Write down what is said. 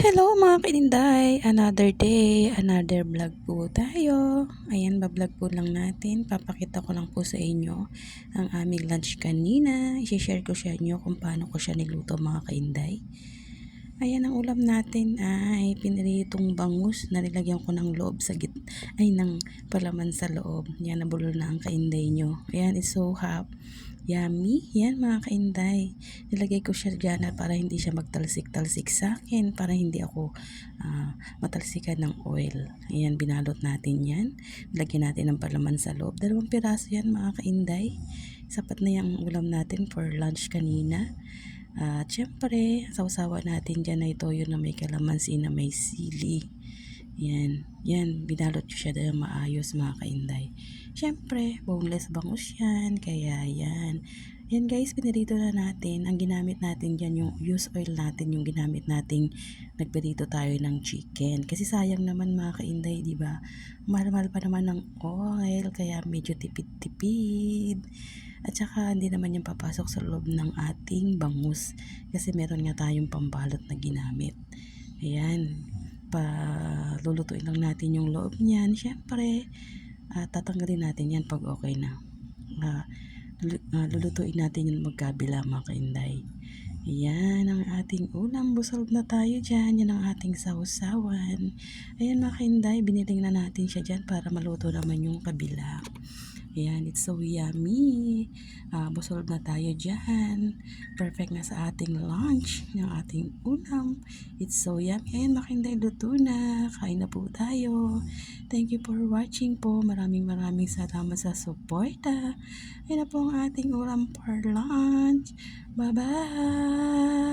Hello mga kainday! Another day, another vlog po tayo. Ayan, bablog po lang natin. Papakita ko lang po sa inyo ang aming lunch kanina. I-share ko sa inyo kung paano ko siya niluto mga kainday. Ayan, ang ulam natin ay piniritong bangus na nilagyan ko ng loob sa ng palaman sa loob. Yan, nabulol na ang kainday nyo. Ayan, it's so yummy. Yan mga kainday. Nilagay ko siya dyan para hindi siya magtalsik-talsik sa akin. Para hindi ako matalsikan ng oil. Ayan, binalot natin yan. Lagyan natin ng palaman sa loob. 2 piraso yan mga kainday. Sapat na yung ulam natin for lunch kanina. At syempre, sausawa natin dyan na itoyo na may kalamansi na may sili. Yan, binalot ko siya dahil maayos mga kainday. Syempre, boneless bangus yan, kaya yan. Yan guys, pinirito na natin. Ang ginamit natin dyan, yung use oil natin, yung ginamit nating nagpirito tayo ng chicken. Kasi sayang naman mga kainday, di ba? Mahal-mahal pa naman ng oil, kaya medyo tipid-tipid. At saka hindi naman yung papasok sa loob ng ating bangus kasi meron nga tayong pambalot na ginamit. Ayan, lulutuin lang natin yung loob niyan. Syempre, tatanggalin natin yan pag okay na. Lulutuin natin yung magkabila mga kainday. Ayan ang ating ulam. Busog na tayo dyan. Yan ang ating sausawan. Ayan mga kainday, biniling na natin siya dyan para maluto naman yung kabila. Ayan, it's so yummy. Busog na tayo dyan. Perfect na sa ating lunch, ng ating ulam. It's so yummy. Ayan, makinday, luto na. Kain na po tayo. Thank you for watching po. Maraming salamat sa suporta. Ayan na po ang ating ulam for lunch. Bye-bye!